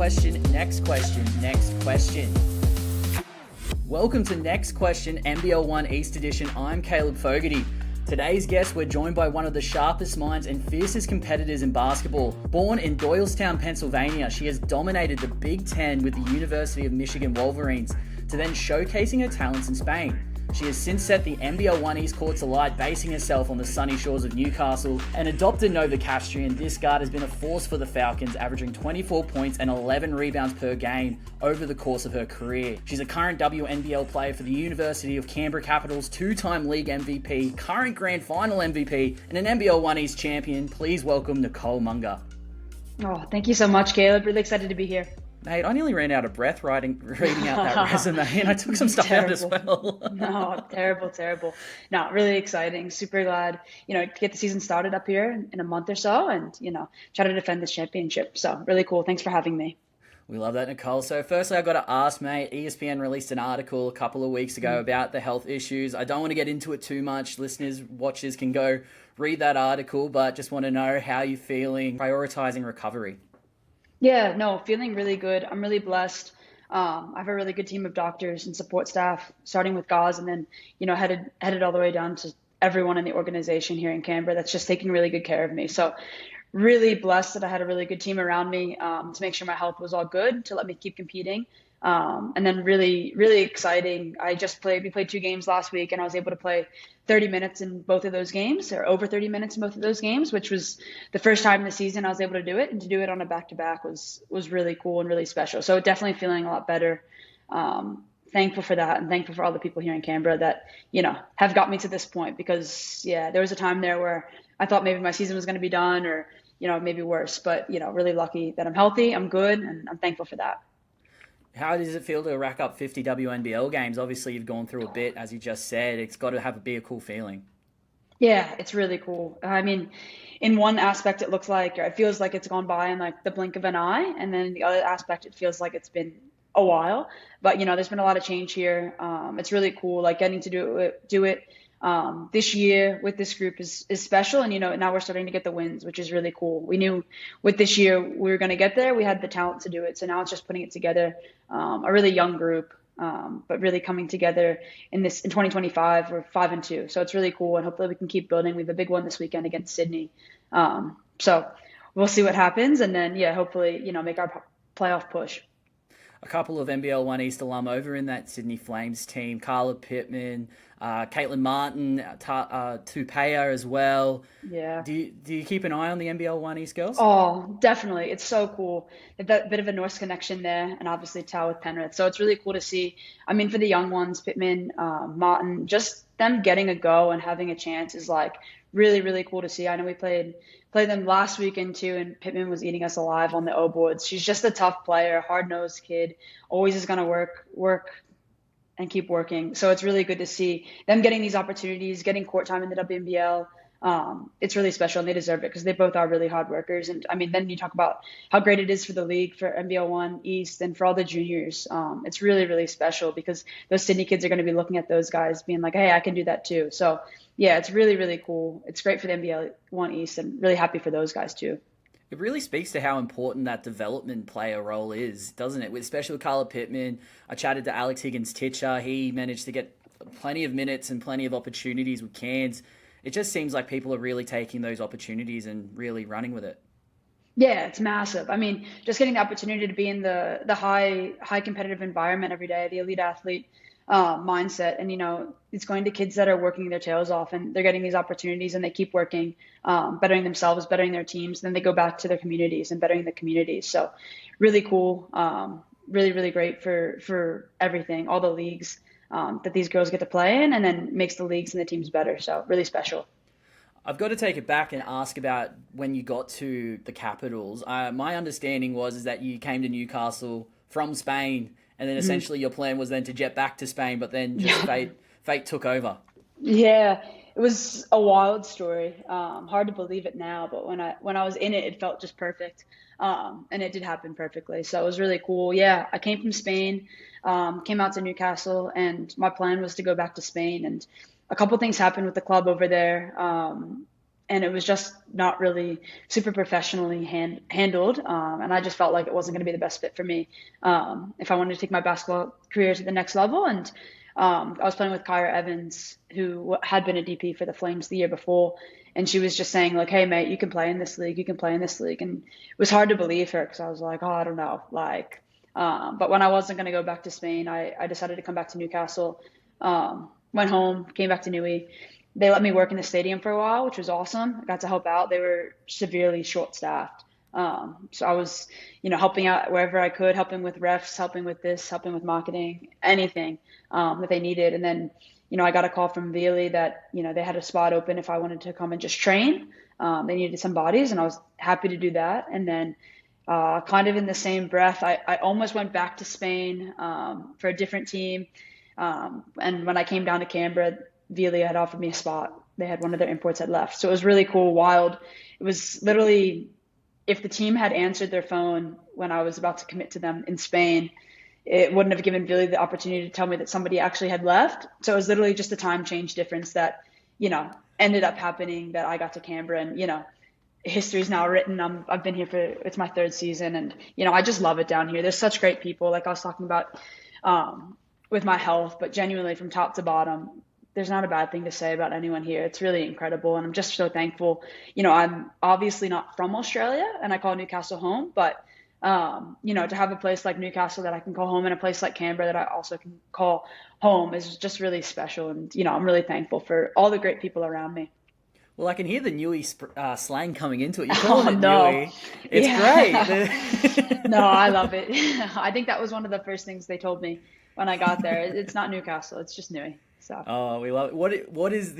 question. Welcome to Next Question, NBL1 East Edition. I'm Caleb Fogarty. Today's guest, we're joined by one of the sharpest minds and fiercest competitors in basketball. Born in Doylestown, Pennsylvania, she has dominated the Big Ten with the University of Michigan Wolverines, to then showcasing her talents in Spain. She has since set the NBL1 East courts alight, basing herself on the sunny shores of Newcastle. An adopted Novocastrian, this guard has been a force for the Falcons, averaging 24 points and 11 rebounds per game over the course of her career. She's a current WNBL player for the University of Canberra Capitals, two-time league MVP, current grand final MVP, and an NBL1 East champion. Please welcome Nicole Munger. Oh, thank you so much, Caleb. Really excited to be here. Mate, I nearly ran out of breath reading out that resume, and I took some stuff out as well. No, terrible. No, really exciting. Super glad, to get the season started up here in a month or so and, try to defend this championship. So really cool. Thanks for having me. We love that, Nicole. So firstly, I got to ask, mate, ESPN released an article a couple of weeks ago about the health issues. I don't want to get into it too much. Listeners, watchers can go read that article, but just want to know how you're feeling, prioritizing recovery. Yeah, no, feeling really good. I'm really blessed. I have a really good team of doctors and support staff, starting with Gauze and then, headed all the way down to everyone in the organization here in Canberra that's just taking really good care of me. So really blessed that I had a really good team around me to make sure my health was all good, to let me keep competing. And then really, really exciting. We played 2 games last week and I was able to play 30 minutes in both of those games, or over 30 minutes in both of those games, which was the first time in the season I was able to do it. And to do it on a back-to-back was really cool and really special. So definitely feeling a lot better. Thankful for that, and thankful for all the people here in Canberra that, have got me to this point, because there was a time there where I thought maybe my season was going to be done, or, maybe worse, but, really lucky that I'm healthy, I'm good, and I'm thankful for that. How does it feel to rack up 50 WNBL games? Obviously, you've gone through a bit, as you just said. It's got to be a cool feeling. Yeah, it's really cool. I mean, in one aspect, it feels like it's gone by in like the blink of an eye. And then in the other aspect, it feels like it's been a while. But, there's been a lot of change here. It's really cool, like getting to do it this year with this group is special. And, now we're starting to get the wins, which is really cool. We knew with this year we were going to get there. We had the talent to do it. So now it's just putting it together. A really young group, but really coming together in 2025. We're 5-2. So it's really cool. And hopefully we can keep building. We have a big one this weekend against Sydney. So we'll see what happens. And then, hopefully, make our playoff push. A couple of NBL1 East alum over in that Sydney Flames team, Carla Pittman, Caitlin Martin, Tupaya as well. Yeah. Do you keep an eye on the NBL1 East girls? Oh, definitely. It's so cool. That bit of a Norse connection there, and obviously Tao with Penrith. So it's really cool to see. I mean, for the young ones, Pittman, Martin, just them getting a go and having a chance is like really, really cool to see. I know we played them last weekend too, and Pittman was eating us alive on the O boards. She's just a tough player, hard-nosed kid, always is going to work and keep working. So it's really good to see them getting these opportunities, getting court time in the WNBL. It's really special, and they deserve it because they both are really hard workers. And I mean, then you talk about how great it is for the league, for NBL1 East, and for all the juniors. It's really, really special because those Sydney kids are going to be looking at those guys being like, hey, I can do that too. So yeah, it's really, really cool. It's great for the NBL1 East, and really happy for those guys too. It really speaks to how important that development player role is, doesn't it? Especially with Carla Pittman. I chatted to Alex Higgins-Titcher. He managed to get plenty of minutes and plenty of opportunities with Cairns. It just seems like people are really taking those opportunities and really running with it. Yeah, it's massive. I mean, just getting the opportunity to be in the high competitive environment every day, the elite athlete mindset. And, it's going to kids that are working their tails off, and they're getting these opportunities, and they keep working, bettering themselves, bettering their teams. Then they go back to their communities and bettering the communities. So really cool. Really, really great for everything, all the leagues that these girls get to play in, and then makes the leagues and the teams better. So really special. I've got to take it back and ask about when you got to the Capitals. My understanding is that you came to Newcastle from Spain, and then essentially your plan was then to jet back to Spain, but then just fate took over. Yeah, it was a wild story. Hard to believe it now, but when I was in it, it felt just perfect. And it did happen perfectly. So it was really cool. Yeah, I came from Spain, came out to Newcastle, and my plan was to go back to Spain. And a couple things happened with the club over there. and it was just not really super professionally handled. And I just felt like it wasn't going to be the best fit for me if I wanted to take my basketball career to the next level. And I was playing with Kyra Evans, who had been a DP for the Flames the year before. And she was just saying, like, hey, mate, you can play in this league. You can play in this league. And it was hard to believe her because I was like, oh, I don't know. Like, but when I wasn't going to go back to Spain, I decided to come back to Newcastle. Went home, came back to Newey. They let me work in the stadium for a while, which was awesome. I got to help out. They were severely short-staffed. So I was, helping out wherever I could, helping with refs, helping with this, helping with marketing, anything that they needed. And then, I got a call from Veely that, they had a spot open if I wanted to come and just train. They needed some bodies, and I was happy to do that. And then kind of in the same breath, I almost went back to Spain for a different team. And when I came down to Canberra, Velia had offered me a spot. They had one of their imports had left. So it was really cool, wild. It was literally, if the team had answered their phone when I was about to commit to them in Spain, it wouldn't have given Velia the opportunity to tell me that somebody actually had left. So it was literally just a time change difference that, ended up happening, that I got to Canberra, and, history's now written. I've been here it's my third season, and, I just love it down here. There's such great people, like I was talking about with my health, but genuinely from top to bottom, there's not a bad thing to say about anyone here. It's really incredible. And I'm just so thankful. I'm obviously not from Australia, and I call Newcastle home, but, to have a place like Newcastle that I can call home, and a place like Canberra that I also can call home, is just really special. And, I'm really thankful for all the great people around me. Well, I can hear the Newey slang coming into it. You're calling it no. Newey. It's great. No, I love it. I think that was one of the first things they told me when I got there. It's not Newcastle. It's just Newey. So. Oh, we love it. What is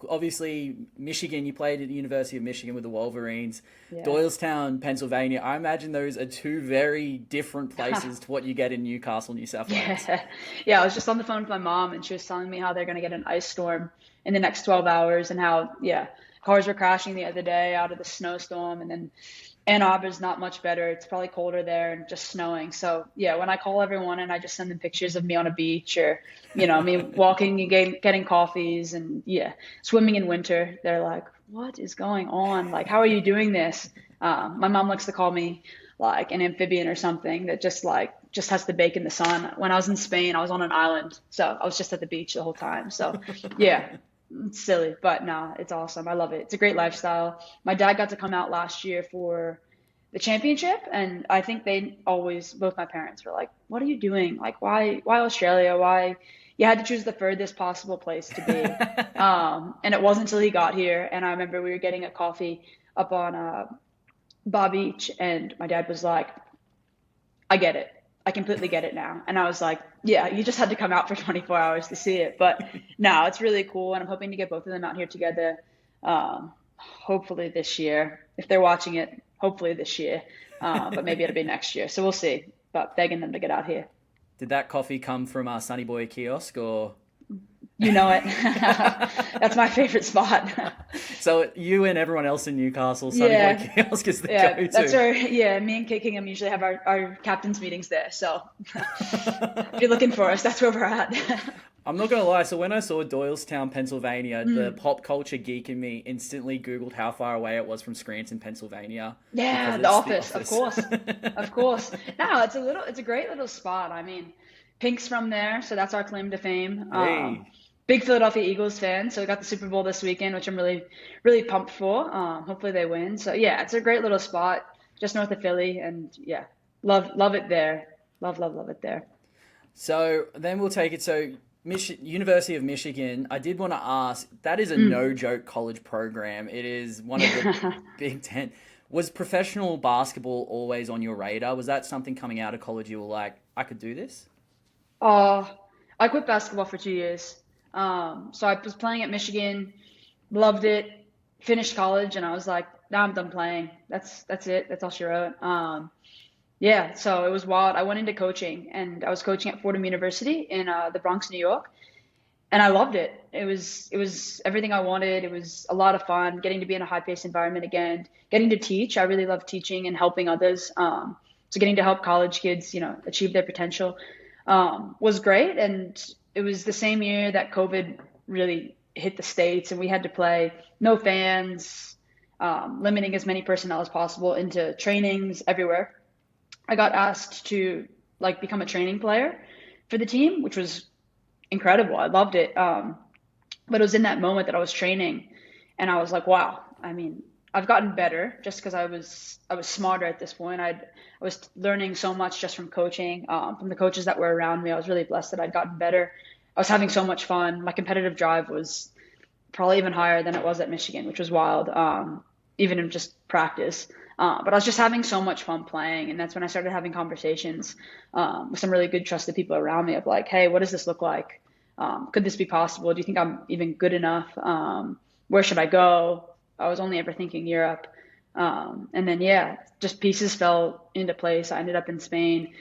obviously Michigan, you played at the University of Michigan with the Wolverines, yeah. Doylestown, Pennsylvania. I imagine those are two very different places to what you get in Newcastle, New South Wales. Yeah, I was just on the phone with my mom, and she was telling me how they're going to get an ice storm in the next 12 hours, and how, cars were crashing the other day out of the snowstorm. And then Ann Arbor's not much better. It's probably colder there and just snowing. So, when I call everyone and I just send them pictures of me on a beach, or, me walking and getting coffees, and, swimming in winter, they're like, what is going on? Like, how are you doing this? My mom likes to call me like an amphibian or something that just has to bake in the sun. When I was in Spain, I was on an island. So I was just at the beach the whole time. So, it's silly, but no, it's awesome. I love it. It's a great lifestyle. My dad got to come out last year for the championship, and I think both my parents were like, what are you doing? Like, why Australia? Why? You had to choose the furthest possible place to be. And it wasn't until he got here, and I remember we were getting a coffee up on Bar Beach, and my dad was like, I get it. I completely get it now. And I was like, you just had to come out for 24 hours to see it. But no, it's really cool. And I'm hoping to get both of them out here together, hopefully this year. If they're watching it, hopefully this year. But maybe it'll be next year. So we'll see. But begging them to get out here. Did that coffee come from Sunny Boy Kiosk, or? You know it. That's my favorite spot. So you and everyone else in Newcastle, Sunny Boy Kiosk is the go-to. That's me and Kit Kingham usually have our captain's meetings there. So if you're looking for us, that's where we're at. I'm not going to lie. So when I saw Doylestown, Pennsylvania, the pop culture geek in me instantly Googled how far away it was from Scranton, Pennsylvania. Yeah, the office, of course. Of course. No, it's a great little spot. I mean, Pink's from there, so that's our claim to fame. Hey. Big Philadelphia Eagles fan, so we got the Super Bowl this weekend, which I'm really, really pumped for. Hopefully they win. So it's a great little spot just north of Philly, and love it there. Love it there. So then we'll take it. So University of Michigan, I did want to ask, that is a no-joke college program. It is one of the Big Ten. Was professional basketball always on your radar? Was that something coming out of college you were like, I could do this? I quit basketball for 2 years. So I was playing at Michigan, loved it, finished college, and I was like, now I'm done playing. That's it. That's all she wrote. So it was wild. I went into coaching, and I was coaching at Fordham University in the Bronx, New York, and I loved it. It was everything I wanted. It was a lot of fun, getting to be in a high-paced environment again, getting to teach. I really love teaching and helping others. So getting to help college kids, achieve their potential was great. And it was the same year that COVID really hit the States, and we had to play no fans, limiting as many personnel as possible into trainings everywhere. I got asked to like become a training player for the team, which was incredible. I loved it. But it was in that moment that I was training, and I was like, wow. I mean, I've gotten better just because I was smarter at this point. I was learning so much just from coaching, from the coaches that were around me. I was really blessed that I'd gotten better. I was having so much fun. My competitive drive was probably even higher than it was at Michigan, which was wild, even in just practice. But I was just having so much fun playing, and that's when I started having conversations with some really good trusted people around me of like, hey, what does this look like? Could this be possible? Do you think I'm even good enough? Where should I go? I was only ever thinking Europe. And then, yeah, just pieces fell into place. I ended up in Spain.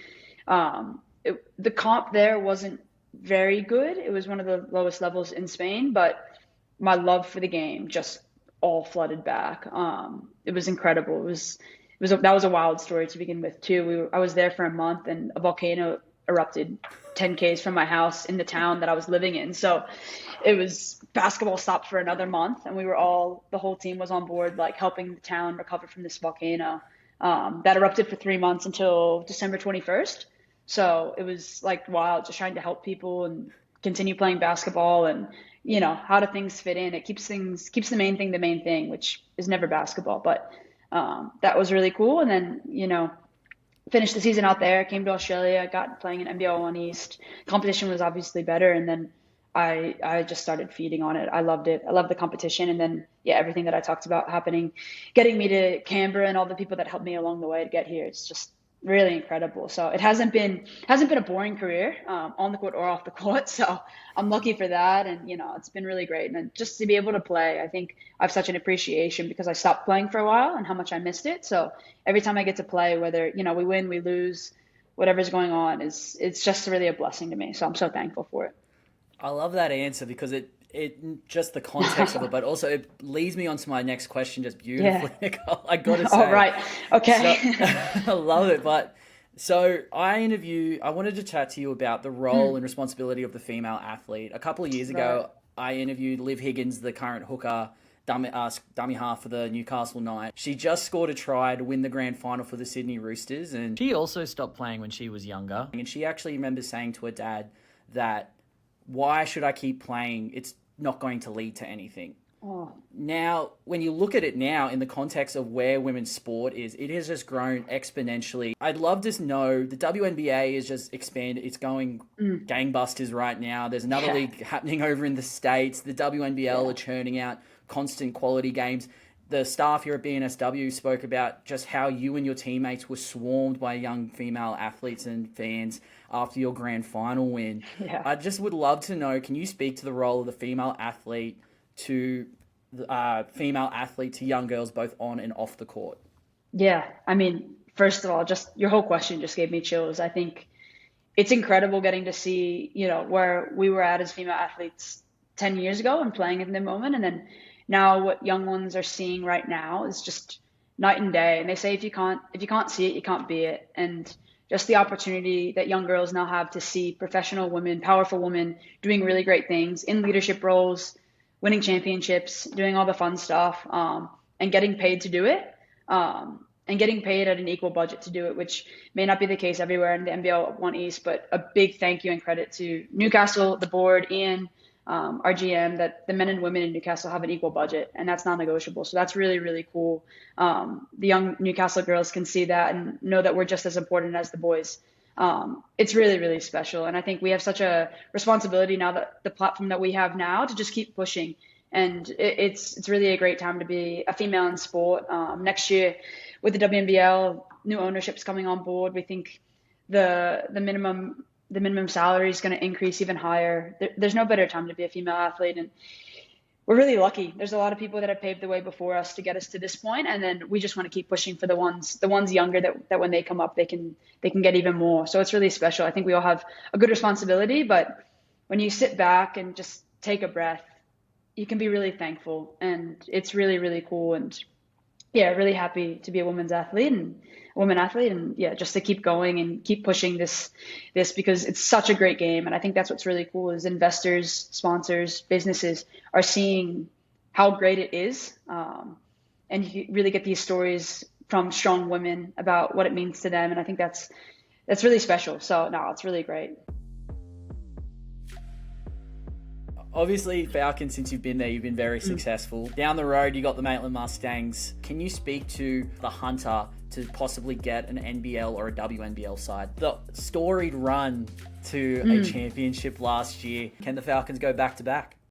The comp there wasn't very good. It was one of the lowest levels in Spain, but my love for the game just all flooded back. It was incredible. That was a wild story to begin with too. I was there for a month, and a volcano erupted 10 Ks from my house in the town that I was living in. So it was basketball stopped for another month, and the whole team was on board, like helping the town recover from this volcano that erupted for 3 months until December 21st. So it was like wild, just trying to help people and continue playing basketball, and how do things fit in? It keeps the main thing, which is never basketball. But that was really cool. And then, finished the season out there, came to Australia, got playing in NBL1 East. Competition was obviously better, and then I just started feeding on it. I loved it. I loved the competition, and then everything that I talked about happening, getting me to Canberra, and all the people that helped me along the way to get here. It's just really incredible. So it hasn't been a boring career on the court or off the court. So I'm lucky for that, and it's been really great. And just to be able to play, I think I have such an appreciation because I stopped playing for a while and how much I missed it. So every time I get to play, whether we win, we lose, whatever's going on, it's just really a blessing to me. So I'm so thankful for it. I love that answer because it just the context of it, but also it leads me on to my next question just beautifully. Yeah. I got to say. Oh, right. Okay. So, I love it. But so I wanted to chat to you about the role and responsibility of the female athlete. A couple of years ago, I interviewed Liv Higgins, the current hooker, dummy half for the Newcastle Knights. She just scored a try to win the grand final for the Sydney Roosters, and she also stopped playing when she was younger. And she actually remembers saying to her dad that, why should I keep playing? It's not going to lead to anything. Oh. Now, when you look at it now in the context of where women's sport is, it has just grown exponentially. I'd love to know the WNBA is just expanded. It's going gangbusters right now. There's another league happening over in the States. The WNBL are churning out constant quality games. The staff here at BNSW spoke about just how you and your teammates were swarmed by young female athletes and fans after your grand final win. Yeah. I just would love to know, can you speak to the role of the female athlete to young girls both on and off the court? Yeah, I mean, first of all, just your whole question just gave me chills. I think it's incredible getting to see, where we were at as female athletes 10 years ago and playing in the moment, and then now what young ones are seeing right now is just night and day. And they say if you can't see it, you can't be it. And just the opportunity that young girls now have to see professional women, powerful women doing really great things in leadership roles, winning championships, doing all the fun stuff, and getting paid to do it, and getting paid at an equal budget to do it, which may not be the case everywhere in the NBL1 East. But a big thank you and credit to Newcastle, the board, Ian, our GM, that the men and women in Newcastle have an equal budget, and that's non-negotiable. So that's really, really cool. The young Newcastle girls can see that and know that we're just as important as the boys. It's really, really special. And I think we have such a responsibility now, that the platform that we have now, to just keep pushing. And it's really a great time to be a female in sport. Next year with the WNBL, new ownership's coming on board. We think the minimum salary is going to increase even higher. There's no better time to be a female athlete, and we're really lucky. There's a lot of people that have paved the way before us to get us to this point, and then we just want to keep pushing for the ones younger that when they come up, they can get even more. So it's really special. I think we all have a good responsibility, but when you sit back and just take a breath, you can be really thankful, and it's really, really cool. And yeah, really happy to be a woman athlete, and yeah, just to keep going and keep pushing this because it's such a great game. And I think that's what's really cool is investors, sponsors, businesses are seeing how great it is, and you really get these stories from strong women about what it means to them. And I think that's really special. So no, it's really great. Obviously, Falcons, since you've been there, you've been very successful. Down the road, you got the Maitland Mustangs. Can you speak to the hunter to possibly get an NBL or a WNBL side? The storied run to a championship last year. Can the Falcons go back to back?